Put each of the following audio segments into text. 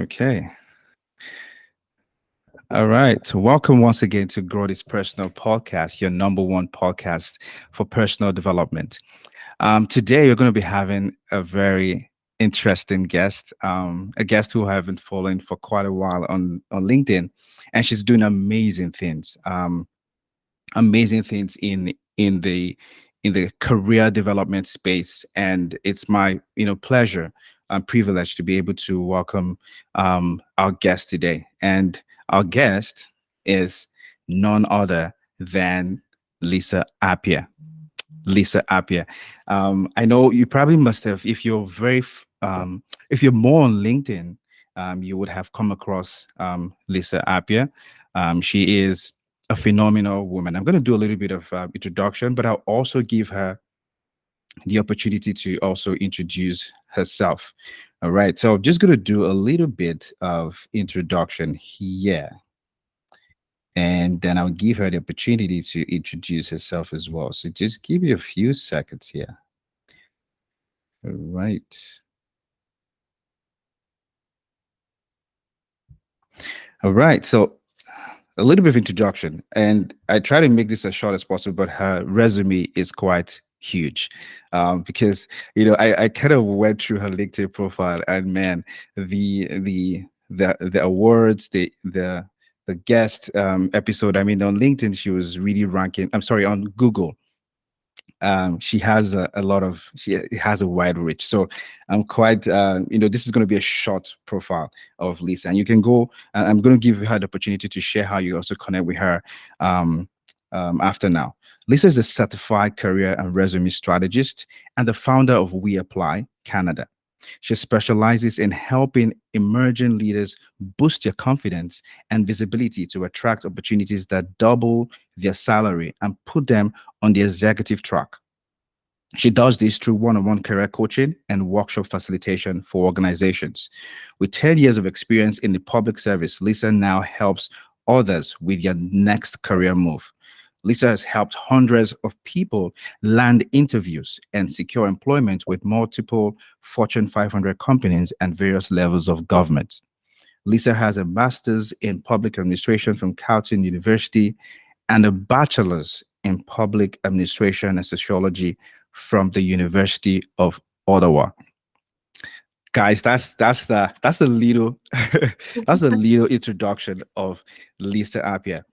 Okay. All right. So welcome once again to Grow This Personal Podcast, your number one podcast for personal development. Today, we're going to be having a very interesting guest, a guest who I've been following for quite a while on LinkedIn, and she's doing amazing things in the career development space. And it's my pleasure and privilege to be able to welcome our guest today. And our guest is none other than Lissa Appiah. Lissa Appiah. I know you probably must have, if you're more on LinkedIn, you would have come across Lissa Appiah. She is a phenomenal woman. I'm going to do a little bit of introduction, but I'll also give her the opportunity to also introduce herself. All right. So I'm just going to do a little bit of introduction here. And then I'll give her the opportunity to introduce herself as well. So just give me a few seconds here. All right. All right. So a little bit of introduction. And I try to make this as short as possible, but her resume is quite huge because I kind of went through her LinkedIn profile, and man, the awards, the guest episode. I mean, on LinkedIn, she was really ranking. I'm sorry, on Google. She has she has a wide reach. So I'm quite, this is going to be a short profile of Lissa, and you can go, I'm going to give her the opportunity to share how you also connect with her after now. Lissa is a certified career and resume strategist and the founder of WeApply Canada. She specializes in helping emerging leaders boost their confidence and visibility to attract opportunities that double their salary and put them on the executive track. She does this through one-on-one career coaching and workshop facilitation for organizations. With 10 years of experience in the public service, Lissa now helps others with their next career move. Lissa has helped hundreds of people land interviews and secure employment with multiple Fortune 500 companies and various levels of government. Lissa has a master's in public administration from Carleton University and a bachelor's in public administration and sociology from the University of Ottawa. Guys, that's a little that's a little introduction of Lissa Appiah.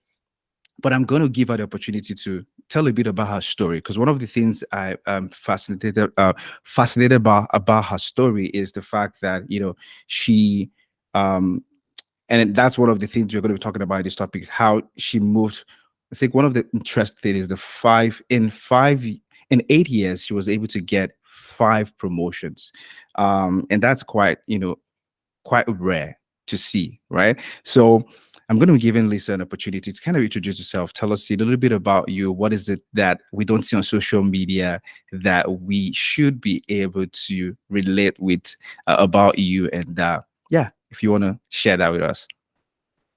But I'm going to give her the opportunity to tell a bit about her story, because one of the things I am fascinated about her story is the fact that she and that's one of the things we're going to be talking about in this topic, how she moved. I think one of the interesting things is in 8 years she was able to get 5 promotions, and that's quite rare to see, right? So I'm going to be giving Lissa an opportunity to kind of introduce yourself. Tell us a little bit about you. What is it that we don't see on social media that we should be able to relate with about you? And yeah, if you want to share that with us.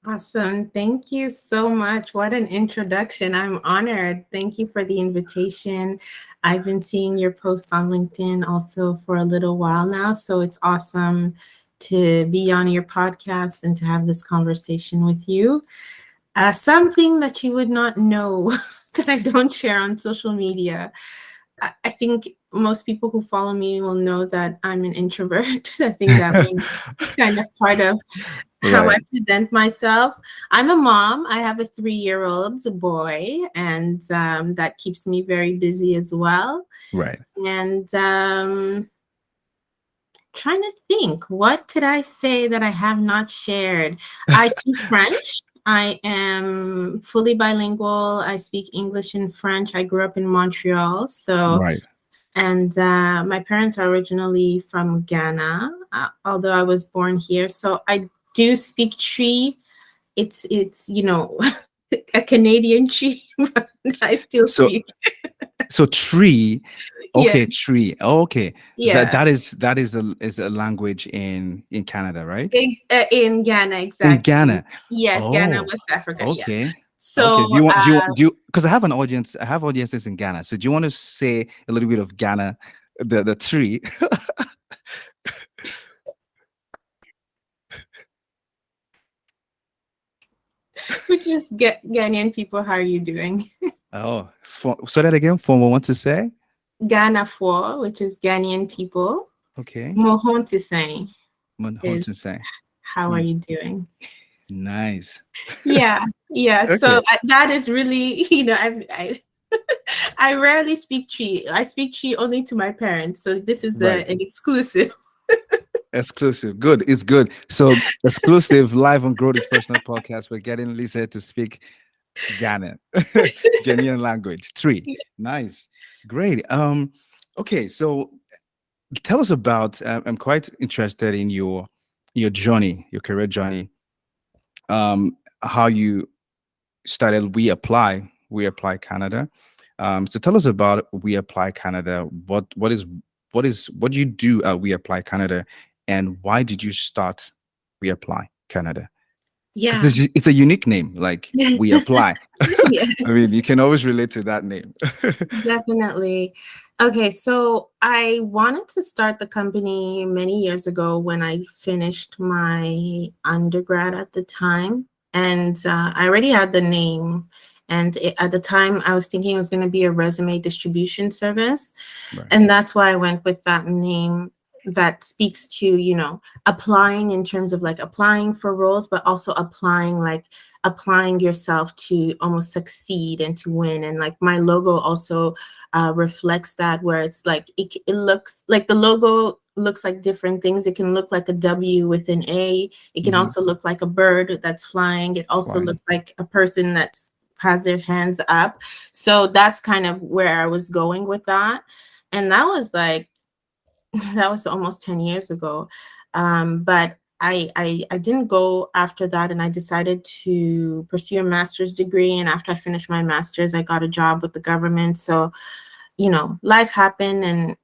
Awesome. Thank you so much. What an introduction. I'm honored. Thank you for the invitation. I've been seeing your posts on LinkedIn also for a little while now, so it's awesome to be on your podcast and to have this conversation with you. Something that you would not know that I don't share on social media. I think most people who follow me will know that I'm an introvert. I think that is kind of part of how I present myself. I'm a mom. I have a 3-year-old boy, and that keeps me very busy as well. Right. And trying to think, what could I say that I have not shared? I speak French. I am fully bilingual. I speak English and French. I grew up in Montreal. And my parents are originally from Ghana, although I was born here. So I do speak Tree. It's a Canadian Tree, but I still speak. So Tree. Okay, yeah. Tree. Oh, okay. Yeah. That is a language in Canada, right? In Ghana, exactly. In Ghana. Yes, Ghana, West Africa. Okay. Yeah. So do you because I have audiences in Ghana. So do you want to say a little bit of Ghana, the tree? which is Ghanaian people. How are you doing? Oh, so that again, for want to say? Ghana for, which is Ghanaian people. Okay. Mohon to say Want to is say. how are you doing? Nice. Yeah, yeah. Okay. So that is really, I rarely speak Chi. I speak Chi only to my parents. So this is Right. an exclusive. Exclusive. Good. It's good. So exclusive live on Grow This Personal podcast. We're getting Lissa to speak Ghanaian, Ghanaian language. 3. Nice. Great. Okay. So tell us about, I'm quite interested in your journey, your career journey. How you started WeApply Canada. So tell us about WeApply Canada. What do you do at WeApply Canada, and why did you start WeApply Canada? Yeah. Because it's a unique name, like We Apply. Yes. I mean, you can always relate to that name. Definitely. Okay, so I wanted to start the company many years ago when I finished my undergrad at the time. And I already had the name. And at the time, I was thinking it was going to be a resume distribution service. Right. And that's why I went with that name that speaks to, applying in terms of like applying for roles, but also applying yourself to almost succeed and to win. And like my logo also reflects that, where it's like it looks like the logo looks like different things. It can look like a W with an A. It can also look like a bird that's flying. It also looks like a person that's has their hands up. So that's kind of where I was going with that. And that was almost 10 years ago. But I didn't go after that, and I decided to pursue a master's degree. And after I finished my master's, I got a job with the government. So, life happened, and,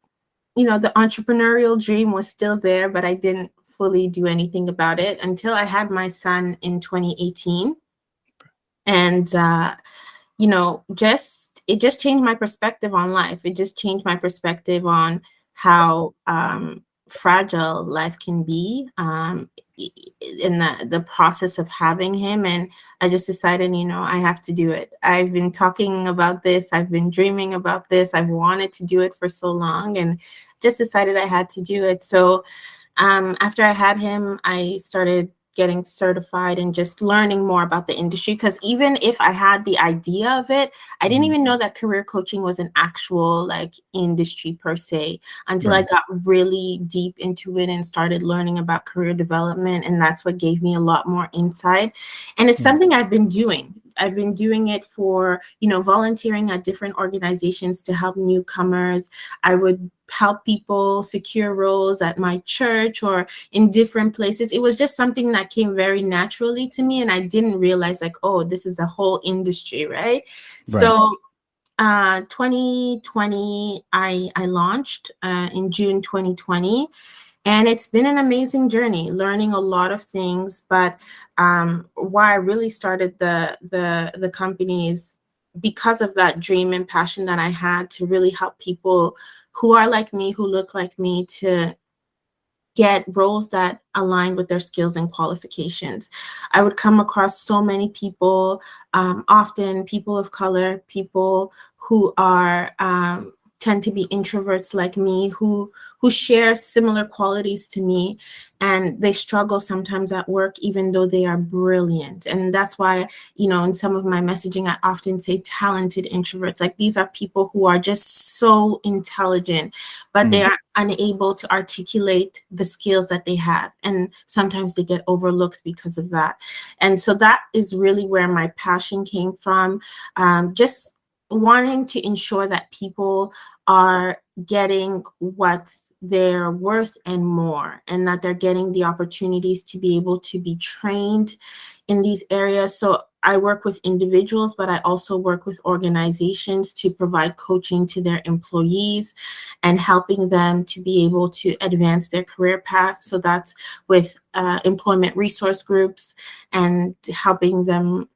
the entrepreneurial dream was still there, but I didn't fully do anything about it until I had my son in 2018. And, it just changed my perspective on life. It just changed my perspective on how fragile life can be in the process of having him. And I just decided, I have to do it. I've been talking about this. I've been dreaming about this. I've wanted to do it for so long, and just decided I had to do it. So after I had him, I started getting certified and just learning more about the industry, because even if I had the idea of it, I didn't even know that career coaching was an actual like industry per se until I got really deep into it and started learning about career development. And that's what gave me a lot more insight. And it's something I've been doing. I've been doing it for, volunteering at different organizations to help newcomers. I would help people secure roles at my church or in different places. It was just something that came very naturally to me. And I didn't realize like, oh, this is a whole industry, right? So 2020, I launched in June 2020. And it's been an amazing journey, learning a lot of things. But why I really started the company is because of that dream and passion that I had to really help people who are like me, who look like me, to get roles that align with their skills and qualifications. I would come across so many people, often people of color, people who are tend to be introverts like me, who share similar qualities to me, and they struggle sometimes at work even though they are brilliant. And that's why, in some of my messaging, I often say talented introverts. Like, these are people who are just so intelligent, but they are unable to articulate the skills that they have, and sometimes they get overlooked because of that. And so that is really where my passion came from, just wanting to ensure that people are getting what they're worth and more, and that they're getting the opportunities to be able to be trained in these areas. So I work with individuals, but I also work with organizations to provide coaching to their employees and helping them to be able to advance their career path. So that's with employment resource groups and helping them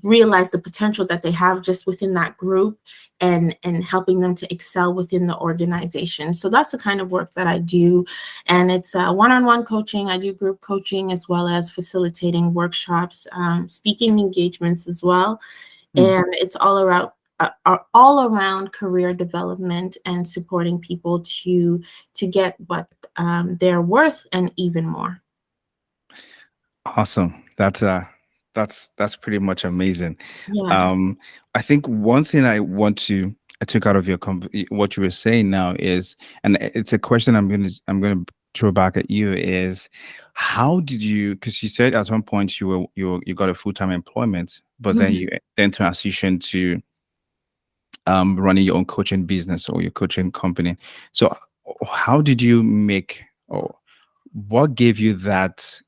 realize the potential that they have just within that group, and helping them to excel within the organization. So that's the kind of work that I do. And it's one-on-one coaching. I do group coaching as well as facilitating workshops, speaking engagements as well. And it's all around career development and supporting people to get what they're worth and even more. Awesome. That's pretty much amazing. Yeah. I think one thing I took out of what you were saying now is, and it's a question I'm gonna throw back at you, is how did you, because you said at one point you got a full-time employment, but then you then transitioned to running your own coaching business or your coaching company. So how did you make, or what gave you that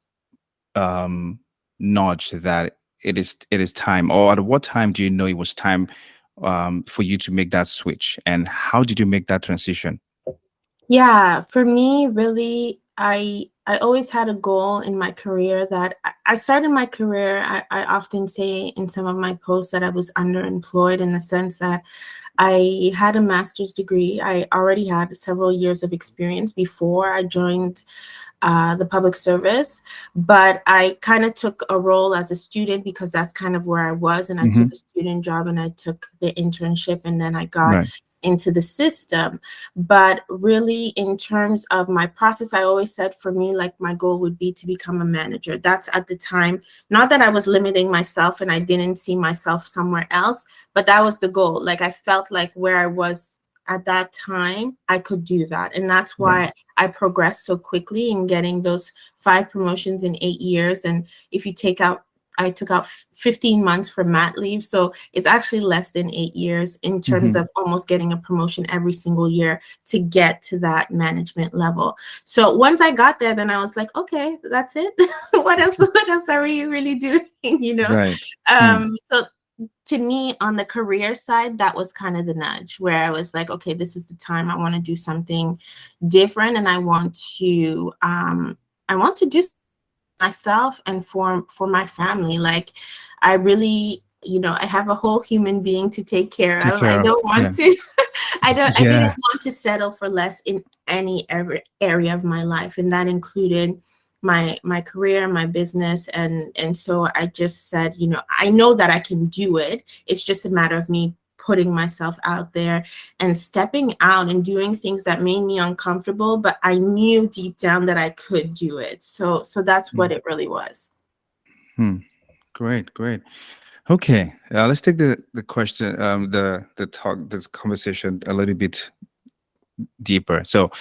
nudge that it is time, or at what time do you know it was time for you to make that switch, and how did you make that transition? Yeah, for me, really, I always had a goal in my career that I started my career. I often say in some of my posts that I was underemployed, in the sense that I had a master's degree. I already had several years of experience before I joined the public service, but I kind of took a role as a student because that's kind of where I was, and I took a student job and I took the internship, and then I got into the system. But really, in terms of my process, I always said for me, like, my goal would be to become a manager. That's at the time, not that I was limiting myself and I didn't see myself somewhere else, but that was the goal. Like, I felt like where I was at that time, I could do that. And that's why I progressed so quickly in getting those 5 promotions in 8 years. And if you I took out 15 months for mat leave. So it's actually less than 8 years in terms of almost getting a promotion every single year to get to that management level. So once I got there, then I was like, okay, that's it. What else are we really doing? So to me, on the career side, that was kind of the nudge where I was like, okay, this is the time I want to do something different. And I want to do myself and for my family. Like, I really, I have a whole human being to take care of. I don't want to, I didn't want to settle for less in any area of my life. And that included my career, my business. And so I just said, I know that I can do it. It's just a matter of me putting myself out there and stepping out and doing things that made me uncomfortable, but I knew deep down that I could do it. So that's what it really was. Great. Okay, let's take the question, this conversation a little bit deeper. So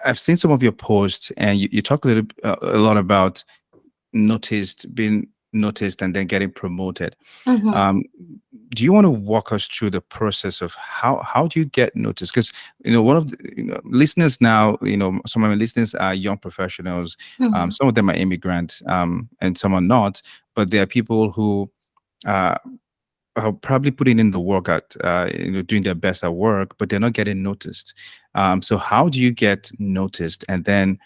I've seen some of your posts, and you talk a lot about being noticed and then getting promoted. Do you want to walk us through the process of how do you get noticed? Because one of the listeners now, some of my listeners are young professionals. Some of them are immigrants, and some are not. But there are people who are probably putting in the work at doing their best at work, but they're not getting noticed. So how do you get noticed? And then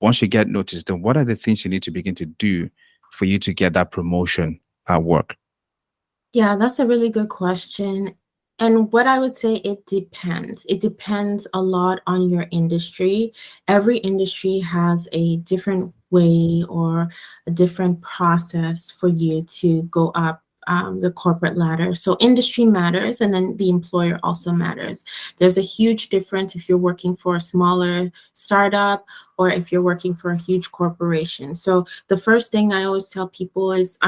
once you get noticed, then what are the things you need to begin to do for you to get that promotion at work? Yeah, that's a really good question. And what I would say, it depends. It depends a lot on your industry. Every industry has a different way or a different process for you to go up the corporate ladder. So industry matters, and then the employer also matters. There's a huge difference if you're working for a smaller startup or if you're working for a huge corporation. So the first thing I always tell people is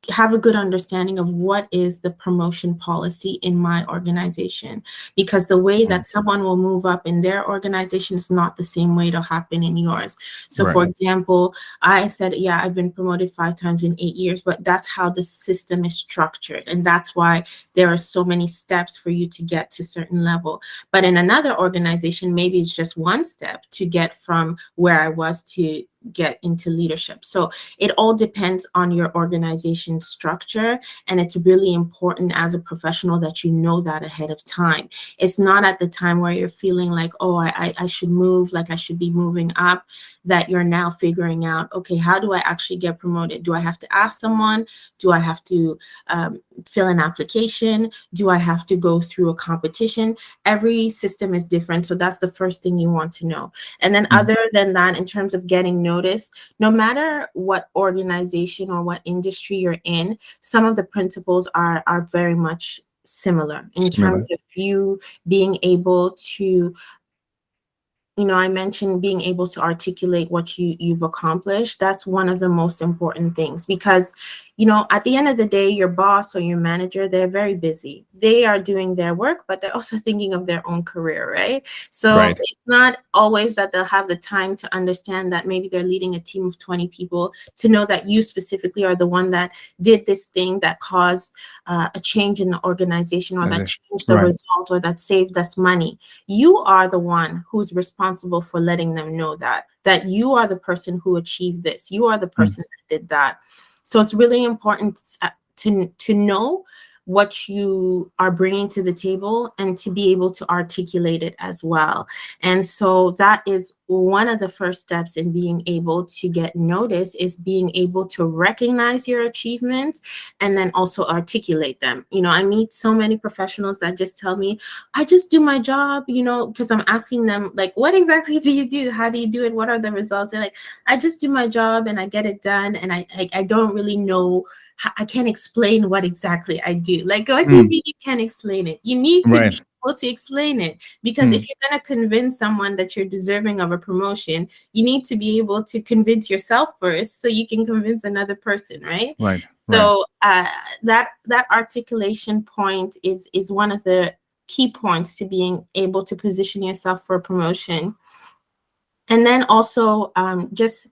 have a good understanding of what is the promotion policy in my organization, because the way that someone will move up in their organization is not the same way it'll happen in yours. So for example, I said, yeah, I've been promoted 5 times in 8 years, but that's how the system is structured. And that's why there are so many steps for you to get to a certain level. But in another organization, maybe it's just one step to get from where I was to get into leadership. So it all depends on your organization structure, and it's really important as a professional that you know that ahead of time. It's not at the time where you're feeling like, oh, I should move, like I should be moving up, that you're now figuring out, okay, how do I actually get promoted? Do I have to ask someone? Do I have to fill an application? Do I have to go through a competition? Every system is different. So that's the first thing you want to know. And then other than that, in terms of getting noticed, no matter what organization or what industry you're in, some of the principles are very much similar in terms of you being able to, I mentioned being able to articulate what you've accomplished. That's one of the most important things, because, at the end of the day, your boss or your manager, they're very busy. They are doing their work, but they're also thinking of their own career, right? So it's not always that they'll have the time to understand that maybe they're leading a team of 20 people, to know that you specifically are the one that did this thing that caused a change in the organization, or that changed the result, or that saved us money. You are the one who's responsible for letting them know that you are the person who achieved this. You are the person that did that. So it's really important to know what you are bringing to the table and to be able to articulate it as well. And so that is one of the first steps in being able to get noticed, is being able to recognize your achievements and then also articulate them. I meet so many professionals that just tell me, I just do my job, because I'm asking them, like, what exactly do you do? How do you do it? What are the results? They're like, I just do my job and I get it done. And I don't really know, I can't explain what exactly I do. Like, what do you mean you can't explain it? You need to be able to explain it, because if you're going to convince someone that you're deserving of a promotion, you need to be able to convince yourself first, so you can convince another person, right? So that articulation point is one of the key points to being able to position yourself for a promotion. And then also just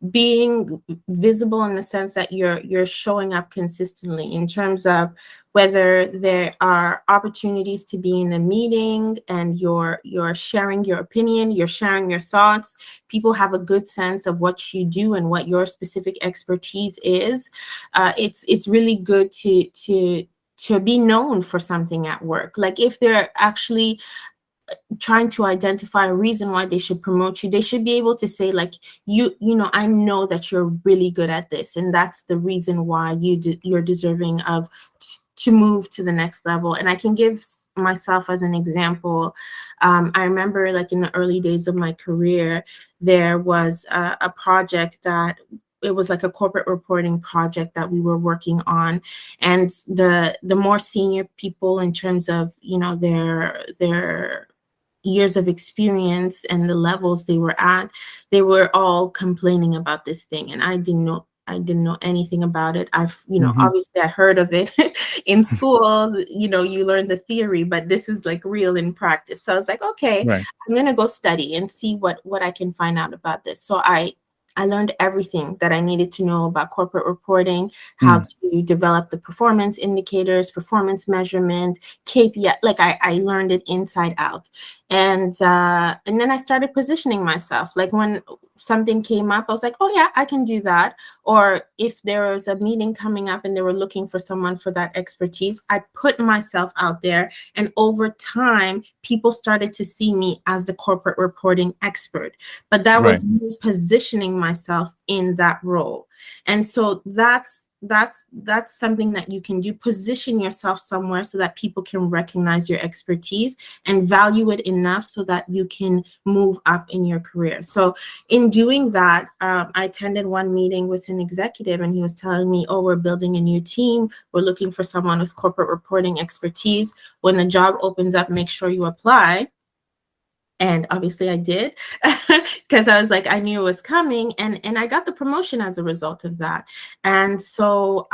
being visible, in the sense that you're showing up consistently, in terms of whether there are opportunities to be in a meeting and you're sharing your opinion, you're sharing your thoughts. People have a good sense of what you do and what your specific expertise is. It's really good to be known for something at work. Like, if they're actually trying to identify a reason why they should promote you, they should be able to say, like, I know that you're really good at this, and that's the reason why you're deserving of to move to the next level. And I can give myself as an example. I remember, like, in the early days of my career, there was a project that it was like a corporate reporting project that we were working on, and the more senior people, in terms of their years of experience and the levels they were at, they were all complaining about this thing, and I didn't know anything about it. Obviously I heard of it in school. You learn the theory, but this is like real in practice. So I was like, okay, I'm gonna go study and see what I can find out about this. So I learned everything that I needed to know about corporate reporting, how to develop the performance indicators, performance measurement, KPI. Like, I learned it inside out. And then I started positioning myself. Like, when something came up, I was like, oh yeah, I can do that. Or if there was a meeting coming up and they were looking for someone for that expertise, I put myself out there. And over time, people started to see me as the corporate reporting expert. But that was me positioning myself in that role. And so that's something that you can do. Position yourself somewhere so that people can recognize your expertise and value it enough so that you can move up in your career. So in doing that, I attended one meeting with an executive, and he was telling me, oh, we're building a new team. We're looking for someone with corporate reporting expertise. When the job opens up, make sure you apply. And obviously I did, because I was like, I knew it was coming, and I got the promotion as a result of that. And so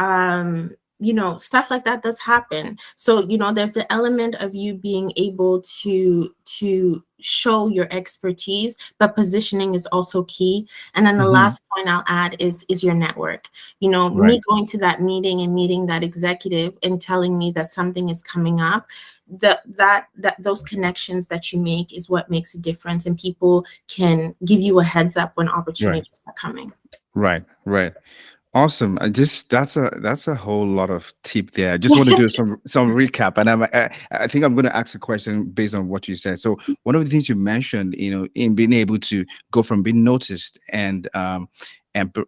stuff like that does happen. So, there's the element of you being able to show your expertise, but positioning is also key. And then the last point I'll add is your network. Me going to that meeting and meeting that executive and telling me that something is coming up, that those connections that you make is what makes a difference, and people can give you a heads up when opportunities are coming. Right. Awesome. That's a whole lot of tip there. I just want to do some recap, and I think I'm going to ask a question based on what you said. So one of the things you mentioned, in being able to go from being noticed and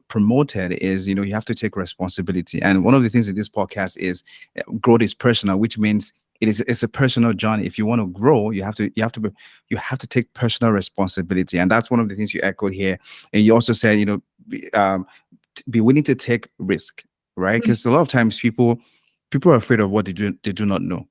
promoted is, you have to take responsibility. And one of the things in this podcast is growth is personal, which means it's a personal journey. If you want to grow, you have to take personal responsibility, and that's one of the things you echoed here. And you also said, be willing to take risk, right? Because a lot of times people are afraid of what they do not know.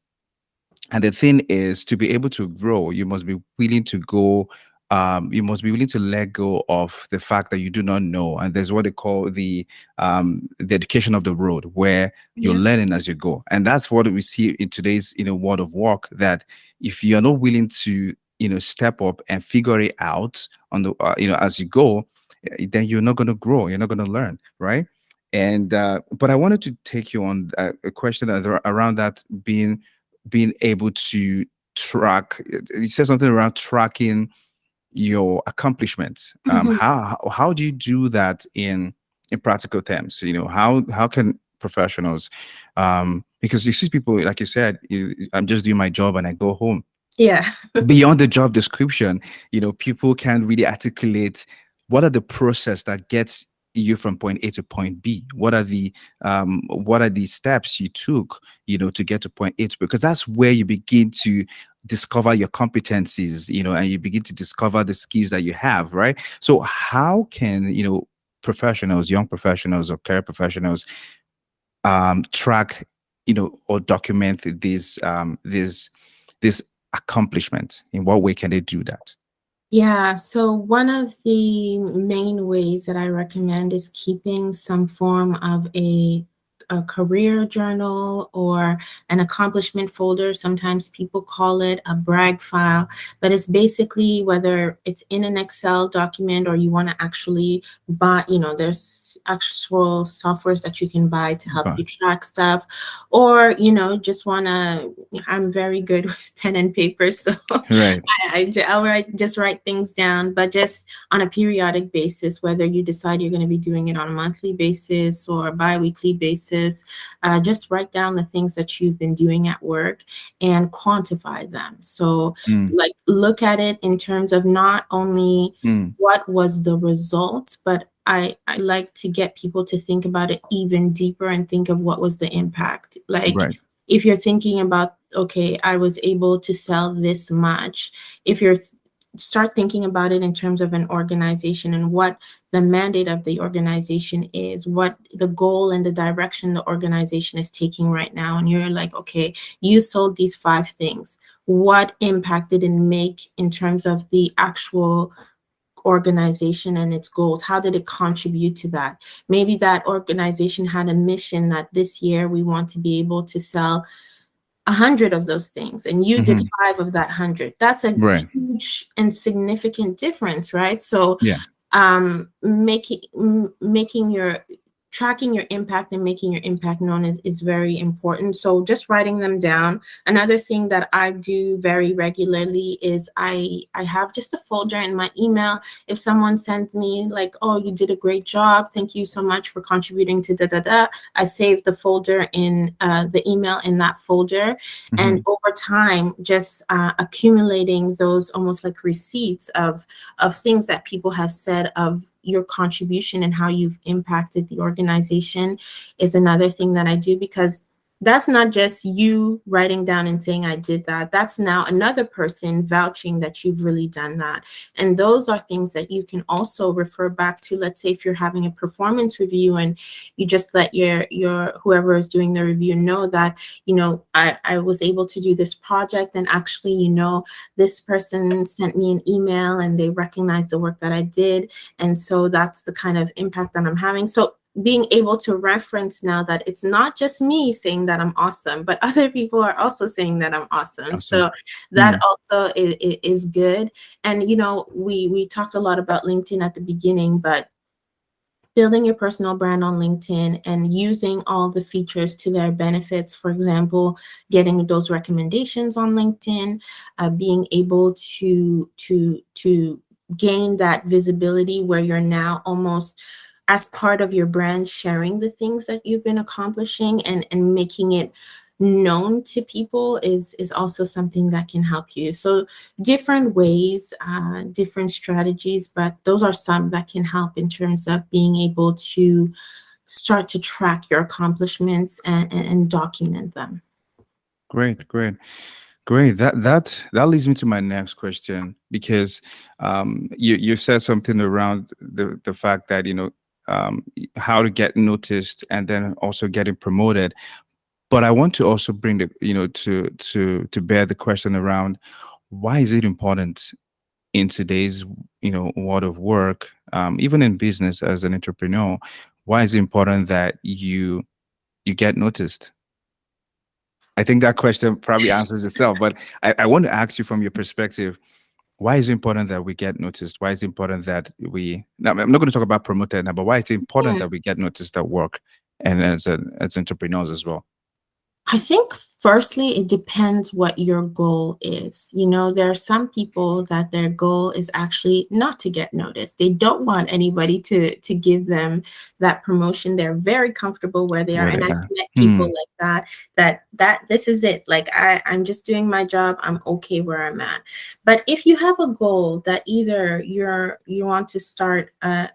And the thing is, to be able to grow, you must be willing to go. You must be willing to let go of the fact that you do not know. And there's what they call the education of the road, where you're learning as you go. And that's what we see in today's world of work. That if you are not willing to step up and figure it out on the as you go, then you're not going to grow. You're not going to learn, right? And but I wanted to take you on a question around that, being able to track. You said something around tracking your accomplishments. How do you do that in practical terms? How can professionals, because you see people, like you said, I'm just doing my job and I go home. Yeah. Beyond the job description, people can't really articulate what are the process that gets you from point A to point B. What are the steps you took, to get to point A, because that's where you begin to discover your competencies, and you begin to discover the skills that you have, right? So how can, professionals, young professionals or career professionals, track, or document these accomplishments? In what way can they do that? Yeah, so one of the main ways that I recommend is keeping some form of a career journal or an accomplishment folder. Sometimes people call it a brag file, but it's basically, whether it's in an Excel document or you want to actually buy, there's actual softwares that you can buy to help you track stuff, or, just want to, I'm very good with pen and paper. So right. I'll just write things down, but just on a periodic basis, whether you decide you're going to be doing it on a monthly basis or a bi-weekly basis. Just write down the things that you've been doing at work and quantify them. So like, look at it in terms of not only what was the result, but I like to get people to think about it even deeper and think of what was the impact. Like, if you're thinking about, okay, I was able to sell this much, if you're start thinking about it in terms of an organization and what the mandate of the organization is, what the goal and the direction the organization is taking right now. And you're like, okay, you sold these 5 things. What impact did it make in terms of the actual organization and its goals? How did it contribute to that? Maybe that organization had a mission that this year we want to be able to sell 100 of those things, and you did 5 of that 100. That's a huge and significant difference, right? So making your tracking your impact and making your impact known is very important. So just writing them down. Another thing that I do very regularly is I have just a folder in my email. If someone sends me like, oh, you did a great job, thank you so much for contributing to I save the folder in the email in that folder. And over time, just accumulating those almost like receipts of things that people have said of your contribution and how you've impacted the organization is another thing that I do, because that's not just you writing down and saying I did that. That's now another person vouching that you've really done that. And those are things that you can also refer back to. Let's say if you're having a performance review and you just let your whoever is doing the review know that, I was able to do this project, and actually, this person sent me an email and they recognized the work that I did. And so that's the kind of impact that I'm having. So being able to reference now that it's not just me saying that I'm awesome, but other people are also saying that I'm awesome. Awesome. So that also is good. And, you know, we talked a lot about LinkedIn at the beginning, but building your personal brand on LinkedIn and using all the features to their benefits. For example, getting those recommendations on LinkedIn, being able to gain that visibility where you're now almost as part of your brand, sharing the things that you've been accomplishing and making it known to people is also something that can help you. So different ways, different strategies, but those are some that can help in terms of being able to start to track your accomplishments and document them. Great. That leads me to my next question, because you said something around the fact that, you know, how to get noticed and then also getting promoted. But I want to also bring the, you know, to bear the question around, why is it important in today's, you know, world of work, even in business as an entrepreneur, why is it important that you get noticed? I think that question probably answers itself, but I want to ask you from your perspective, why is it important that we get noticed? Why is it important that we, now, I'm not going to talk about promoted now, but why is it important that we get noticed at work and as entrepreneurs as well? I think firstly, it depends what your goal is. You know, there are some people that their goal is actually not to get noticed. They don't want anybody to give them that promotion. They're very comfortable where they are. Where And they I've are. met people like that this is it. Like I'm just doing my job. I'm okay where I'm at. But if you have a goal that either you want to start a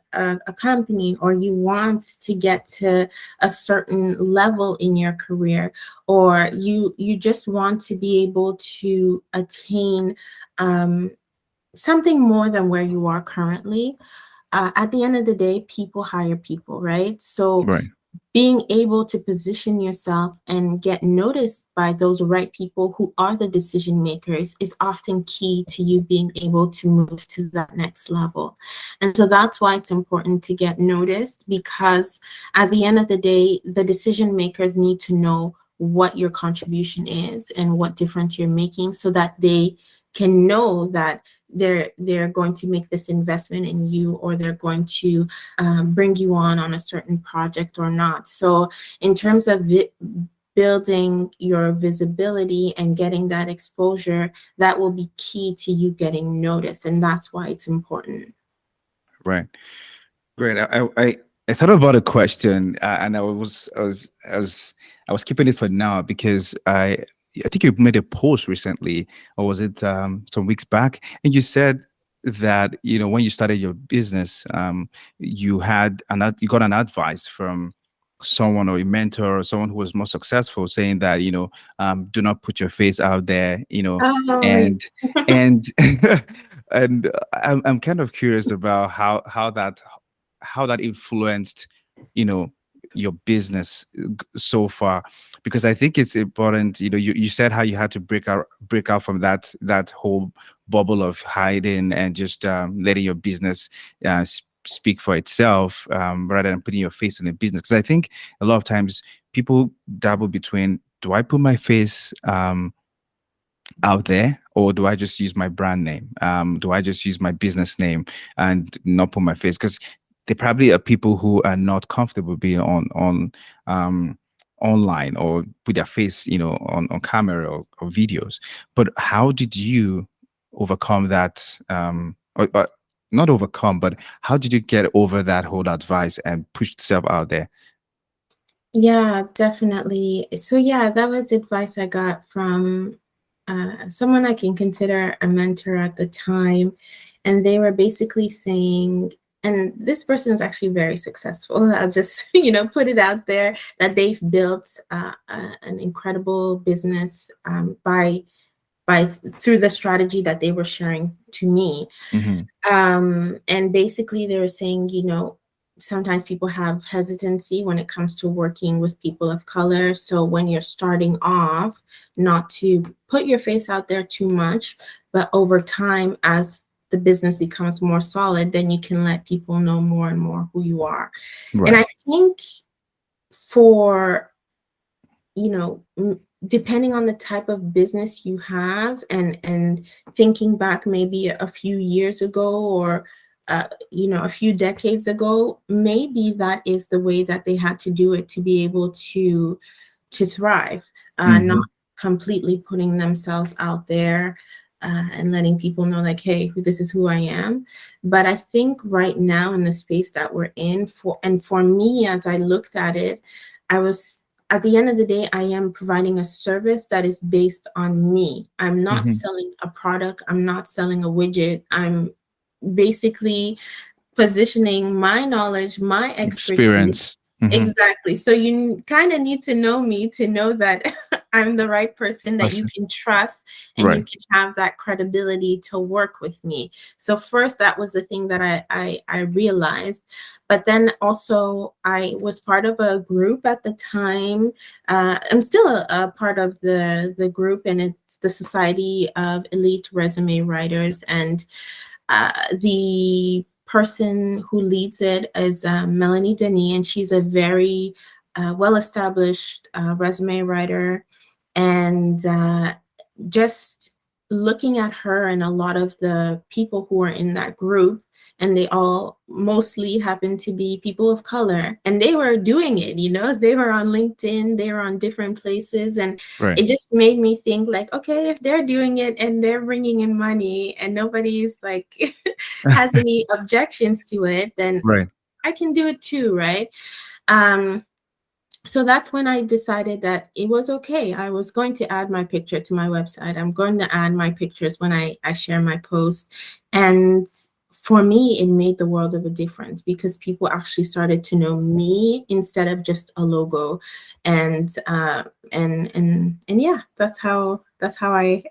company, or you want to get to a certain level in your career, or you just want to be able to attain something more than where you are currently, at the end of the day, people hire people, right? So Right. being able to position yourself and get noticed by those right people who are the decision makers is often key to you being able to move to that next level. And so that's why it's important to get noticed, because at the end of the day, the decision makers need to know what your contribution is and what difference you're making, so that they can know that they're going to make this investment in you, or they're going to bring you on a certain project or not. So in terms of building your visibility and getting that exposure, that will be key to you getting noticed, and that's why it's important. Right. Great. I thought about a question, and I was keeping it for now because I think you made a post recently, or was it some weeks back, and you said that, you know, when you started your business, you you got an advice from someone, or a mentor, or someone who was more successful, saying that, you know, do not put your face out there, you know, Oh, and and I'm kind of curious about how that influenced, you know, your business so far, because I think it's important. You know, you said how you had to break out from that whole bubble of hiding and just letting your business speak for itself, rather than putting your face in the business. Because I think a lot of times people dabble between, do I put my face out there, or do I just use my brand name? Do I just use my business name and not put my face? Because there probably are people who are not comfortable being um, online, or put their face, you know, on camera, or videos. But how did you overcome that? Or not overcome, but how did you get over that whole advice and push yourself out there? yeah, definitely. So yeah, that was advice I got from someone I can consider a mentor at the time. And they were basically saying, and this person is actually very successful. I'll just, put it out there that they've built an incredible business by through the strategy that they were sharing to me. Hmm. And basically they were saying, sometimes people have hesitancy when it comes to working with people of color. So when you're starting off, not to put your face out there too much, but over time, as the business becomes more solid, then you can let people know more and more who you are. And Right. I think for, depending on the type of business you have, and thinking back maybe a few years ago, or a few decades ago, maybe that is the way that they had to do it to be able to thrive, not Hmm. completely putting themselves out there, and letting people know, like, hey, this is who I am. But I think right now, in the space that we're in, for me, as I looked at it, I was, at the end of the day, I am providing a service that is based on me. I'm not Hmm. selling a product. I'm not selling a widget. I'm basically positioning my knowledge, my expertise. Experience. Hmm. Exactly. So you kind of need to know me to know that I'm the right person that you Person. can trust, and you Right. can have that credibility to work with me. So first, that was the thing that I realized. But then also, I was part of a group at the time. I'm still a part of the group, and it's the Society of Elite Resume Writers. And the person who leads it is Melanie Denis, and she's a very well-established resume writer. And just looking at her and a lot of the people who are in that group, and they all mostly happen to be people of color, and they were doing it, they were on LinkedIn, they were on different places, and Right. it just made me think, like, okay, if they're doing it and they're bringing in money and nobody's like has any objections to it, then Right. I can do it too, right? um so that's when I decided that it was okay. I was going to add my picture to my website. I'm going to add my pictures when I share my post. And for me, it made the world of a difference, because people actually started to know me instead of just a logo. And yeah, that's how I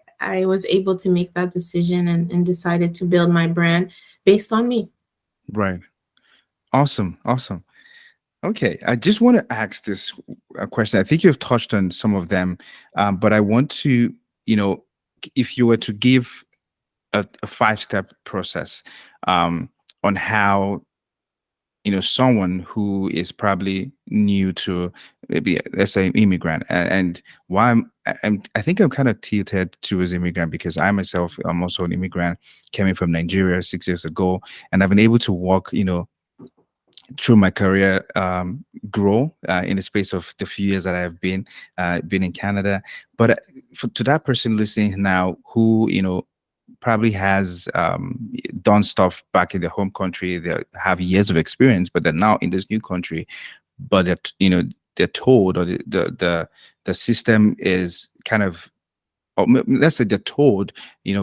was able to make that decision, and decided to build my brand based on me. Right. Awesome. Awesome. Okay, I just want to ask this question. I think you've touched on some of them, but I want to, you know, if you were to give a five-step process um, on how, someone who is probably new to, maybe, let's say, immigrant, and why I think I'm kind of tilted towards immigrant because I myself am also an immigrant, coming from Nigeria 6 years ago, and I've been able to walk, through my career, grow in the space of the few years that I have been in Canada. But to that person listening now, who probably has done stuff back in their home country, they have years of experience, but they're now in this new country, but they're told, or the system is kind of, or let's say they're told,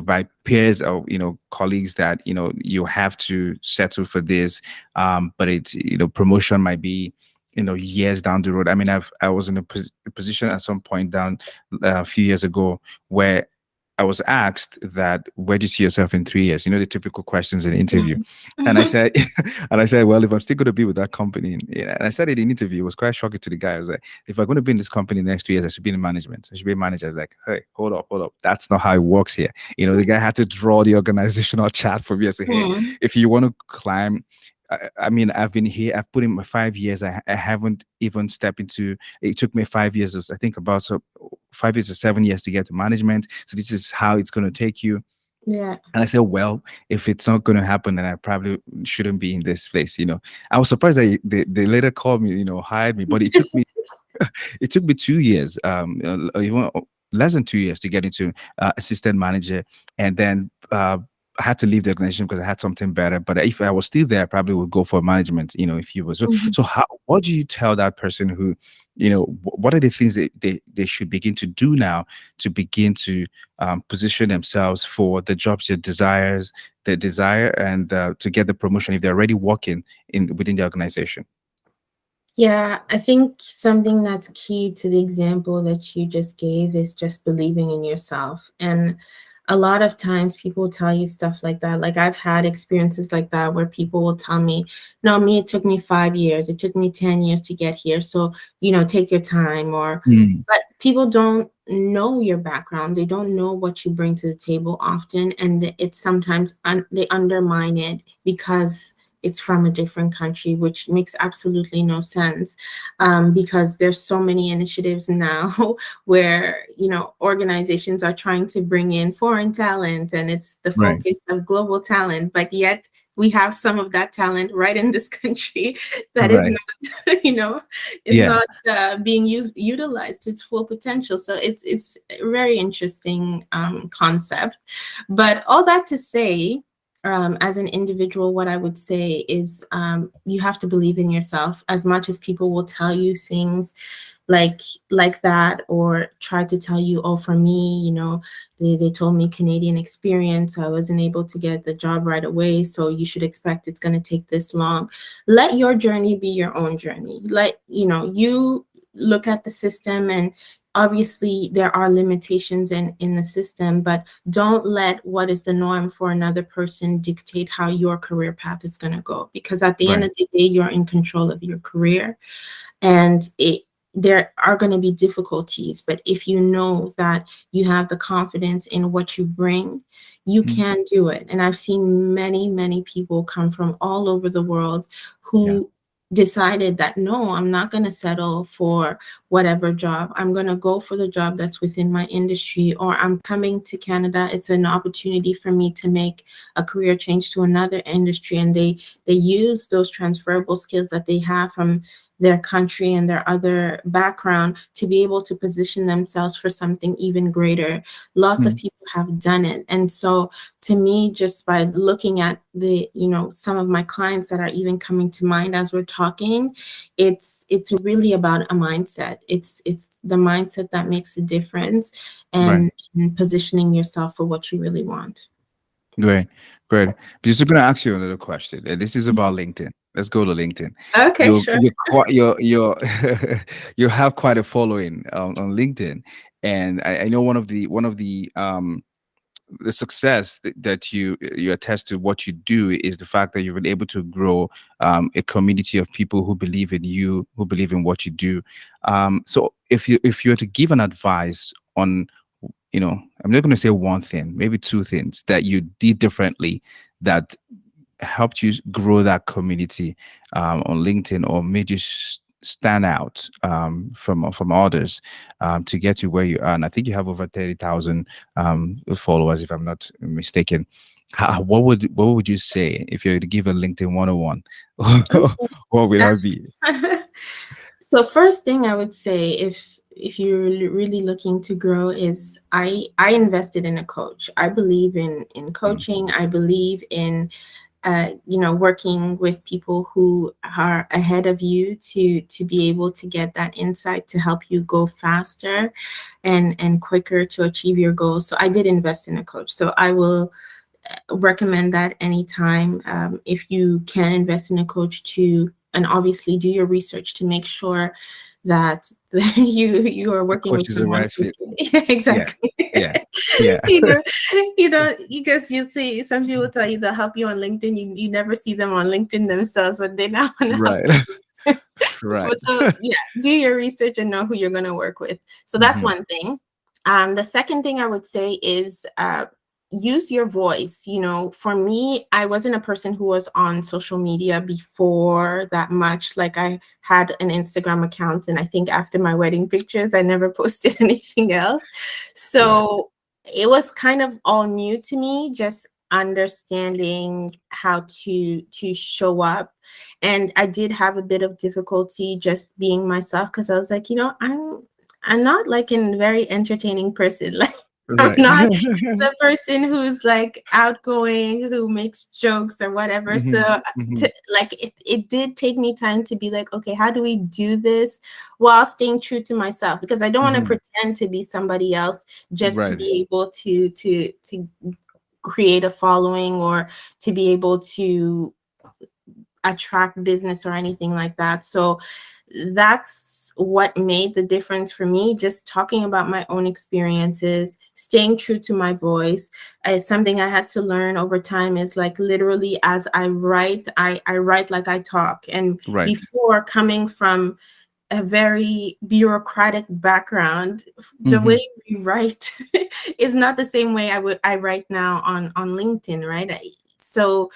by peers or, colleagues that, you have to settle for this. But it's, promotion might be, years down the road. I mean, I was in a position at some point down a few years ago where I was asked that, where do you see yourself in 3 years? The typical questions in an interview. And I Mhm. said, and I said, well, if I'm still going to be with that company, and I said it in an interview, it was quite shocking to the guy. I was like, if I'm going to be in this company in the next 3 years, I should be in management. I should be a manager. I was like, hey, hold up. That's not how it works here. The guy had to draw the organizational chart for me and say, hey, Mhm. if you want to climb, I mean, I've been here, I've put in my 5 years. I haven't even stepped into, it took me 5 years, I think about 5 years or 7 years to get to management. So this is how it's going to take you. Yeah. And I said, well, if it's not going to happen, then I probably shouldn't be in this place. I was surprised that they later called me, hired me, but it took me 2 years, even less than 2 years, to get into assistant manager. And then I had to leave the organization because I had something better. But if I was still there, I probably would go for management, if you were. So, Mhm. so what do you tell that person who, what are the things that they should begin to do now to begin to position themselves for the jobs they desire, and to get the promotion if they're already working within the organization? Yeah, I think something that's key to the example that you just gave is just believing in yourself. And a lot of times people tell you stuff like that. Like, I've had experiences like that where people will tell me, no, it took me 5 years, it took me 10 years to get here. So, take your time. Mm. But people don't know your background. They don't know what you bring to the table often, and it's sometimes they undermine it because it's from a different country, which makes absolutely no sense, because there's so many initiatives now where, organizations are trying to bring in foreign talent, and it's the Right. focus of global talent, but yet we have some of that talent right in this country that is Right. not, is Yeah. not being utilized to its full potential. So it's a very interesting concept. But all that to say, as an individual, what I would say is you have to believe in yourself. As much as people will tell you things like that, or try to tell you, oh, for me, they told me Canadian experience, so I wasn't able to get the job right away, so you should expect it's going to take this long. Let your journey be your own journey. You look at the system, and obviously there are limitations in the system, but don't let what is the norm for another person dictate how your career path is going to go, because at the end Right. of the day, you're in control of your career. And there are going to be difficulties, but if you know that you have the confidence in what you bring, you Mm. can do it. And I've seen many people come from all over the world Yeah. who decided that, no, I'm not going to settle for whatever job. I'm going to go for the job that's within my industry, or I'm coming to Canada. It's an opportunity for me to make a career change to another industry. And they use those transferable skills that they have from their country and their other background to be able to position themselves for something even greater. Lots of Mm. people have done it. And so to me, just by looking at some of my clients that are even coming to mind as we're talking, it's really about a mindset. It's the mindset that makes a difference, Right. and positioning yourself for what you really want. Great. Great. Just going to ask you another question, and this is about LinkedIn. Let's go to LinkedIn. Okay, sure. You have quite a following on LinkedIn, and I know the success that you attest to what you do is the fact that you've been able to grow a community of people who believe in you, who believe in what you do. So if you were to give an advice on, I'm not going to say one thing, maybe two things that you did differently that helped you grow that community on LinkedIn, or made you stand out from others to get you where you are. And I think you have over 30,000 followers, if I'm not mistaken. What would you say if you were to give a LinkedIn 101? What would that be? So first thing I would say, if you're really looking to grow, is I invested in a coach. I believe in Mm. coaching. I believe in working with people who are ahead of you to be able to get that insight to help you go faster and quicker to achieve your goals. So I did invest in a coach. So I will recommend that anytime. If you can invest in a coach, and obviously do your research to make sure that you are The working coach with is the someone right who fit. Yeah. exactly. Yeah. Yeah. you know because you see some people tell you they'll help you on LinkedIn. You never see them on LinkedIn themselves, but they now want to help Right. you. Right. So yeah, do your research and know who you're going to work with. So that's Mhm. one thing. The second thing I would say is use your voice. For me, I wasn't a person who was on social media before that much. Like, I had an Instagram account, and I think after my wedding pictures, I never posted anything else. Right. So it was kind of all new to me, just understanding how to show up. And I did have a bit of difficulty just being myself, because I was like, I'm not like a very entertaining person. Like, I'm Right. not the person who's like outgoing, who makes jokes or whatever. So Mhm. Mhm. like it did take me time to be like, okay, how do we do this while staying true to myself? Because I don't want to Mhm. pretend to be somebody else just to Right. be able to create a following, or to be able to attract business or anything like that. So that's what made the difference for me, just talking about my own experiences, staying true to my voice. Something I had to learn over time is, like, literally as I write, I write like I talk. And Right. before, coming from a very bureaucratic background. The Hmm. way we write is not the same way I write now on LinkedIn, right? So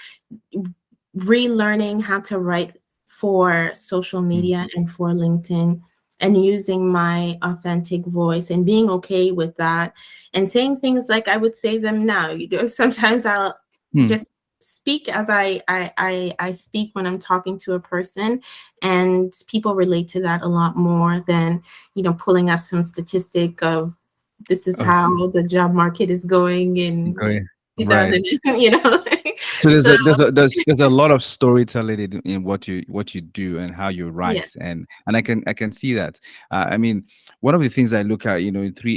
relearning how to write for social media and for LinkedIn, and using my authentic voice and being okay with that, and saying things like I would say them now. Sometimes I'll Hmm. just speak as I speak when I'm talking to a person, and people relate to that a lot more than pulling up some statistic of this is Of how the job market is going in going, right. 2000, you know. So there's So a lot of storytelling in what you do and how you yeah. write, and I can see that. I mean, one of the things I look at, in three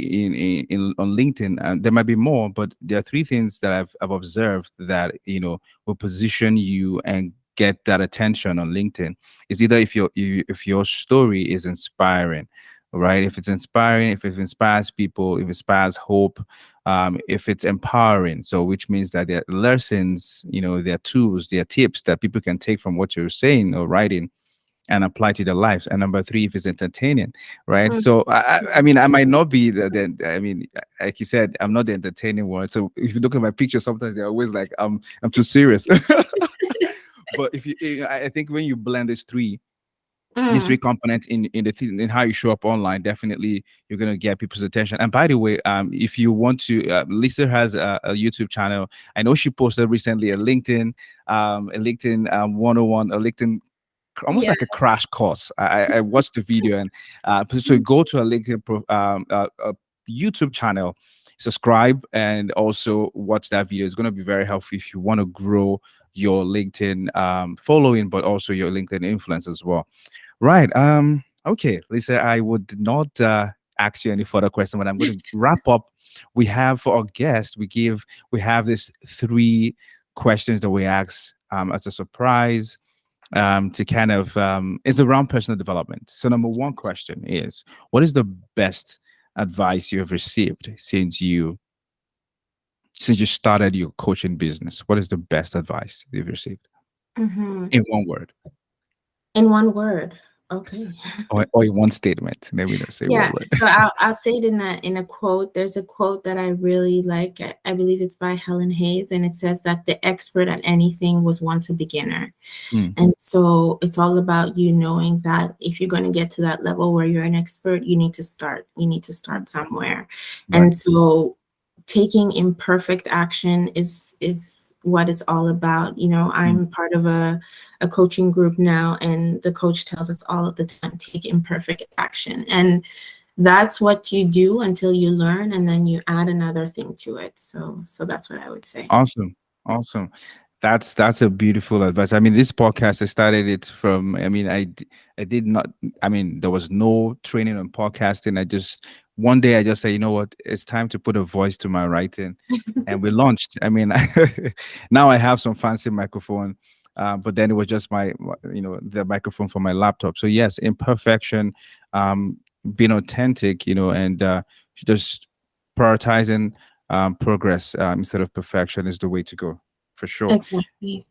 in on LinkedIn, there might be more, but there are three things that I've observed that will position you and get that attention on LinkedIn. Is either if your story is inspiring, right? If it's inspiring, if it inspires people, if it inspires hope, if it's empowering, so which means that there are lessons, there are tools, there are tips that people can take from what you're saying or writing and apply to their lives. And number three, if it's entertaining, right? Mm. So I mean, I might not be I mean, like you said, I'm not the entertaining one. So if you look at my pictures, sometimes they're always like I'm too serious. But if I think when you blend these three Mm. components in how you show up online, definitely you're going to get people's attention. And by the way, if you want to, Lisa has a YouTube channel. I know she posted recently a LinkedIn 101, a LinkedIn, almost Yeah. like a crash course. I watched the video, and so go to a LinkedIn YouTube channel, subscribe, and also watch that video. It's going to be very helpful if you want to grow your LinkedIn following, but also your LinkedIn influence as well. Right. Okay, Lisa, I would not ask you any further questions, but I'm going to wrap up. We have for our guests, we have these three questions that we ask as a surprise, to kind of it's around personal development. So number one question is, what is the best advice you have received since you started your coaching business? What is the best advice you've received Hmm. in one word, In one word. Okay. or in one statement? Let me not say one Yeah. word. So I'll say it in a quote. There's a quote that I really like. I believe it's by Helen Hayes, and it says that the expert at anything was once a beginner. Mm, And so it's all about you knowing that if you're going to get to that level where you're an expert, you need to start. You need to start somewhere. right. And so taking imperfect action is what it's all about. Mm, I'm part of a coaching group now, and the coach tells us all of the time, take imperfect action. And that's what you do until you learn, and then you add another thing to it. So that's what I would say. awesome. Awesome. That's a beautiful advice. I mean, this podcast, I started it from, I mean, I did not, I mean, there was no training on podcasting. One day I just say, you know what, it's time to put a voice to my writing. And we launched. I mean, now I have some fancy microphone, but then it was just the microphone for my laptop. So yes, imperfection, um, being authentic, and just prioritizing progress instead of perfection is the way to go, for sure. Exactly.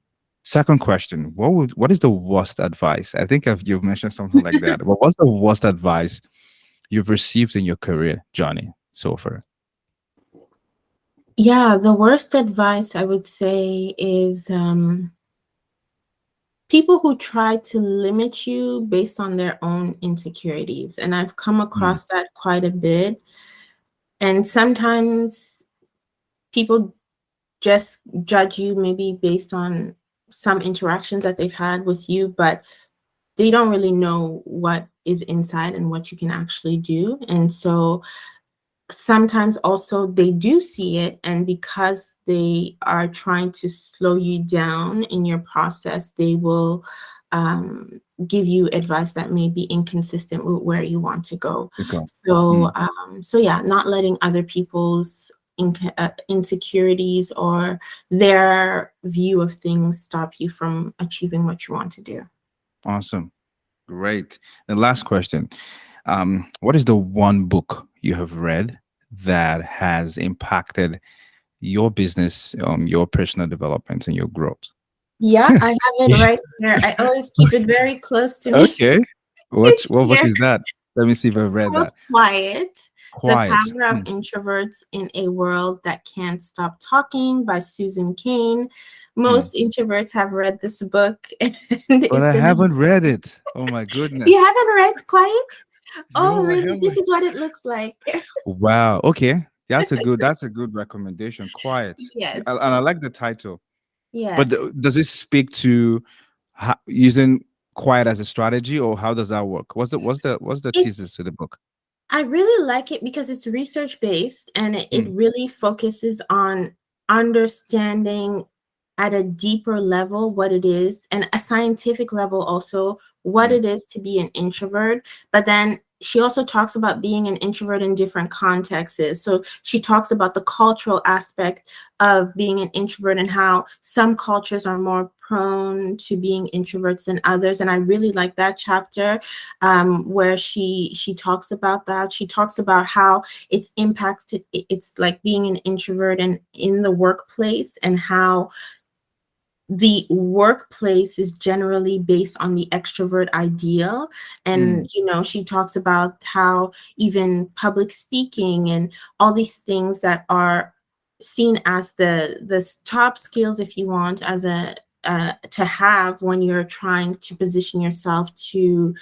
Second question: what is the worst advice? I think you've mentioned something like that. But what's the worst advice you've received in your career, Johnny, so far? Yeah, the worst advice I would say is people who try to limit you based on their own insecurities. And I've come Mm, across that quite a bit. And sometimes people just judge you maybe based on some interactions that they've had with you, but they don't really know what is inside and what you can actually do. And so sometimes also they do see it, and because they are trying to slow you down in your process, they will give you advice that may be inconsistent with where you want to go. to go. So Mm, so yeah, not letting other people's insecurities or their view of things stop you from achieving what you want to do. awesome. Great. The last question. What is the one book you have read that has impacted your business, your personal development, and your growth? Yeah, I have it right here. I always keep it very close to me. Okay. It's What book here. is that? Let me see if I've read Called that. Quiet, The Quiet. Power of Introverts in a World That Can't Stop Talking by Susan Cain. Hmm. Most introverts have read this book, and But I it's in a, haven't read it. Oh my you goodness. haven't read Quiet? Oh, No, I really? This haven't. is what it looks like. Wow. Okay. That's a good recommendation. Quiet. And Yes. I like the title. But Yes. does it speak to using quiet as a strategy, or how does that work? What's the It's thesis to the book? I really like it because it's research based and it Hmm. really focuses on understanding at a deeper level what it is, and a scientific level also, what Hmm. it is to be an introvert. But then she also talks about being an introvert in different contexts. So she talks about the cultural aspect of being an introvert and how some cultures are more prone to being introverts than others. And I really like that chapter, where she talks about that. She talks about how it's impacted. It's like being an introvert and in the workplace, and how the workplace is generally based on the extrovert ideal. Hmm. And she talks about how even public speaking and all these things that are seen as the top skills, if you want, as a to have when you're trying to position yourself to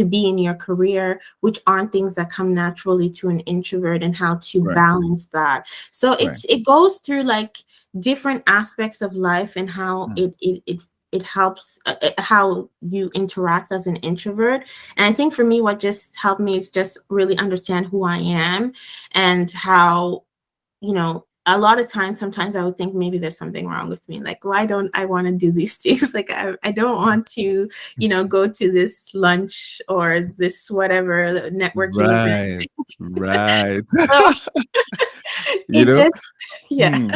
be in your career, which aren't things that come naturally to an introvert, and how to Right. balance that. So Right. it goes through like different aspects of life, and how Hmm. it helps, how you interact as an introvert. And I think for me, what just helped me is just really understand who I am, and how, a lot of times, sometimes I would think maybe there's something wrong with me. Like, why don't I want to do these things? Like, I don't want to, go to this lunch or this whatever networking event. Right. Right. So You it know? just, yeah. Hmm.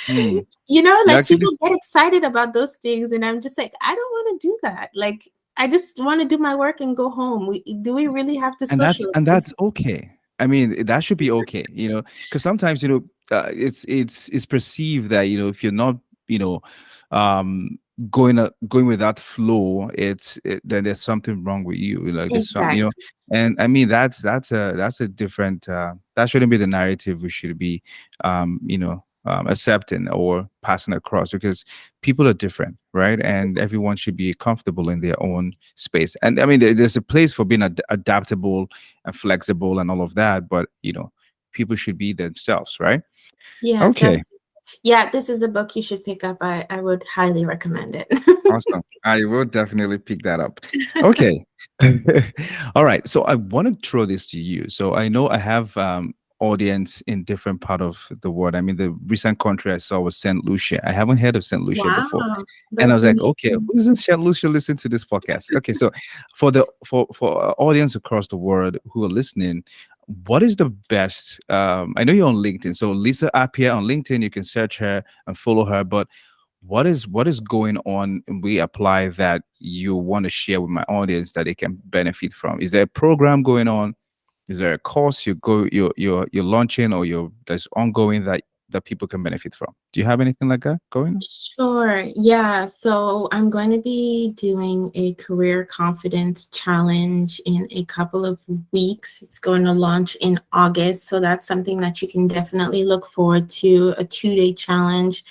Hmm. You Like actually people get excited about those things, and I'm just like, I don't want to do that. Like, I just want to do my work and go home. Do we really have to and socialize? that's okay. I mean, that should be okay, because sometimes, it's perceived that, if you're not, you know, um, going with that flow, then there's something wrong with you. Like there's some, Exactly. and I mean, that's a different, that shouldn't be the narrative we should be, accepting or passing across, because people are different, right? And everyone should be comfortable in their own space. And I mean, there's a place for being adaptable and flexible and all of that, but people should be themselves, right? Yeah, Okay. definitely. Yeah, this is the book you should pick up. I would highly recommend it. Awesome. I will definitely pick that up. Okay. All right. So I want to throw this to you. So I know I have audience in different part of the world. I mean, the recent country I saw was St. Lucia. I haven't heard of St. Lucia before. Wow, And I that's was like, okay, amazing. who is St. Lucia listen to this podcast? Okay, so for audience across the world who are listening, what is the best? I know you're on LinkedIn, so Lissa Appiah on LinkedIn, you can search her and follow her. But what is going on in WeApply that you want to share with my audience that they can benefit from? Is there a program going on? Is there a course you're launching, or that's ongoing that people can benefit from? Do you have anything like that going on? Sure. Yeah. So I'm going to be doing a career confidence challenge in a couple of weeks. It's going to launch in August. So that's something that you can definitely look forward to, a 2-day challenge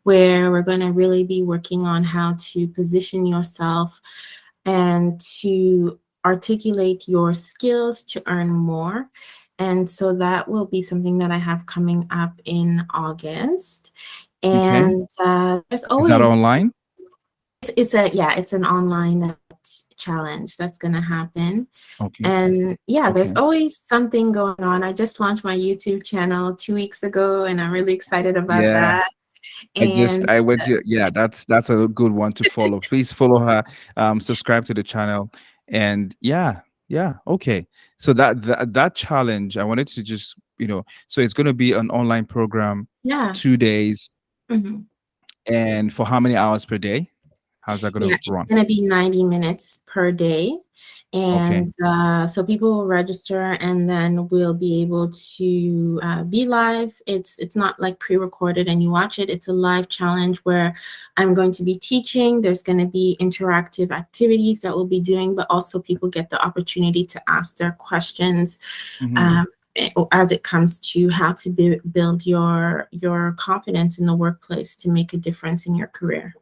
where we're going to really be working on how to position yourself and to articulate your skills to earn more. And so that will be something that I have coming up in August. Okay. And there's Is that always, online? it's an online challenge that's going to happen. Okay. And yeah, there's Okay. always something going on. I just launched my YouTube channel 2 weeks ago, and I'm really excited about Yeah. that. And I went to, yeah, that's a good one to follow. Please follow her, subscribe to the channel. And yeah, yeah, okay. So that challenge, I wanted to just, so it's going to be an online program, yeah. 2 days, Mhm. and for how many hours per day? How's that going Yeah, to it's run? going to be 90 minutes per day. Okay. And so people will register, and then we'll be able to be live. It's not like pre-recorded and you watch it. It's a live challenge where I'm going to be teaching. There's going to be interactive activities that we'll be doing, but also people get the opportunity to ask their questions Hmm. um, as it comes to how to build your confidence in the workplace to make a difference in your career.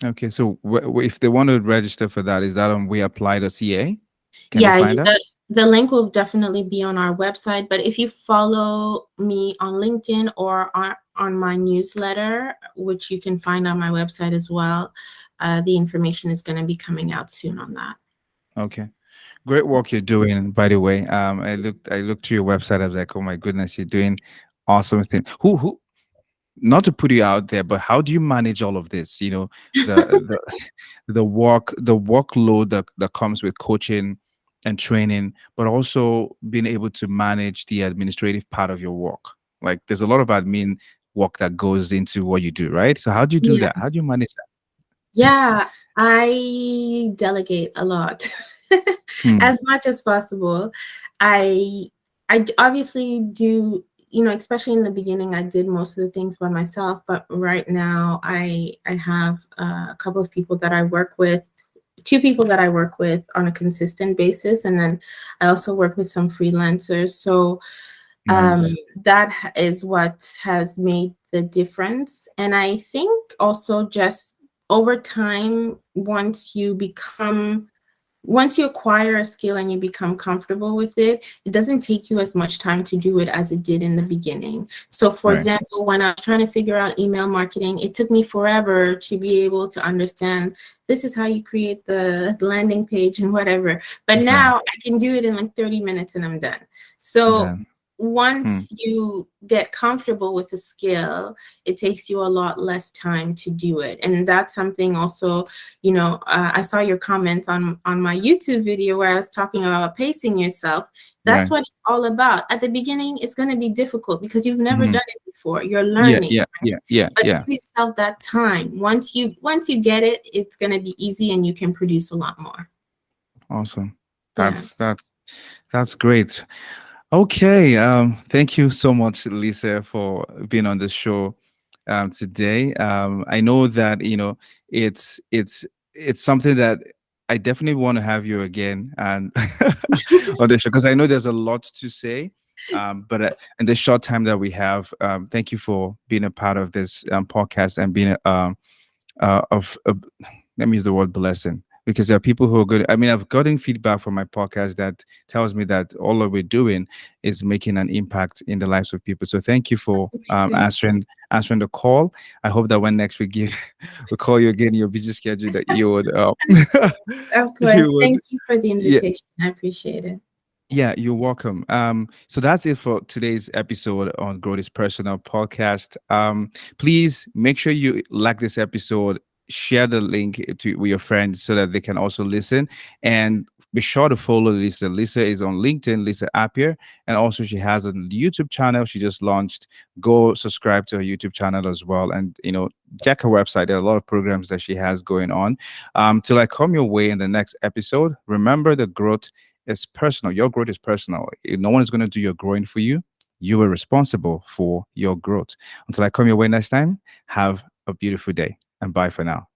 Okay. So if they want to register for that, is that on WeApply.ca? Can they Yeah, find that? the link will definitely be on our website, but if you follow me on LinkedIn or on my newsletter, which you can find on my website as well, the information is going to be coming out soon on that. Okay. Great work you're doing, by the way. I looked to your website. I was like, oh my goodness, you're doing awesome things. Who not to put you out there, but how do you manage all of this? The the workload that comes with coaching and training, but also being able to manage the administrative part of your work. Like there's a lot of admin work that goes into what you do, right? So how do you do Yeah. that? How do you manage that? Yeah, I delegate a lot Hmm. as much as possible. I obviously do, especially in the beginning, I did most of the things by myself, but right now I have a couple of people that I work with, two people that I work with on a consistent basis, and then I also work with some freelancers. So Nice. that is what has made the difference. And I think also just over time, once you acquire a skill and you become comfortable with it, it doesn't take you as much time to do it as it did in the beginning. So for Right. example, when I was trying to figure out email marketing, it took me forever to be able to understand this is how you create the landing page and whatever. But Yeah. now I can do it in like 30 minutes and I'm done. So Done. Hmm. once you get comfortable with a skill, it takes you a lot less time to do it. And that's something also, I saw your comment on my YouTube video where I was talking about pacing yourself. That's Right. what it's all about. At the beginning, it's going to be difficult because you've never Hmm. done it before. You're Yeah. learning, Yeah. right? Yeah. Yeah. But Yeah. give yourself that time. Once you get it, it's going to be easy and you can produce a lot more. Awesome. Yeah. That's great. Okay. Thank you so much, Lisa, for being on the show today. I know that it's something that I definitely want to have you again and on the show because I know there's a lot to say. But in the short time that we have, thank you for being a part of this podcast and being of let me use the word blessing because there are people who are good. I mean, I've gotten feedback from my podcast that tells me that all that we're doing is making an impact in the lives of people. So thank you for Me too. answering the call. I hope that when next we give we call you again, your busy schedule that you would Of you course. would Thank you for the yeah. invitation. I appreciate it. Yeah, you're welcome. So that's it for today's episode on Grow This Personal podcast. Please make sure you like this episode, share the link with your friends so that they can also listen, and be sure to follow Lisa. Lisa is on LinkedIn, Lissa Appiah, and also she has a YouTube channel she just launched. Go subscribe to her YouTube channel as well, and check her website. There are a lot of programs that she has going on. Till I come your way in the next episode, remember the growth is personal. Your growth is personal. No one is going to do your growing for you. You are responsible for your growth. Until I come your way next time, have a beautiful day and bye for now.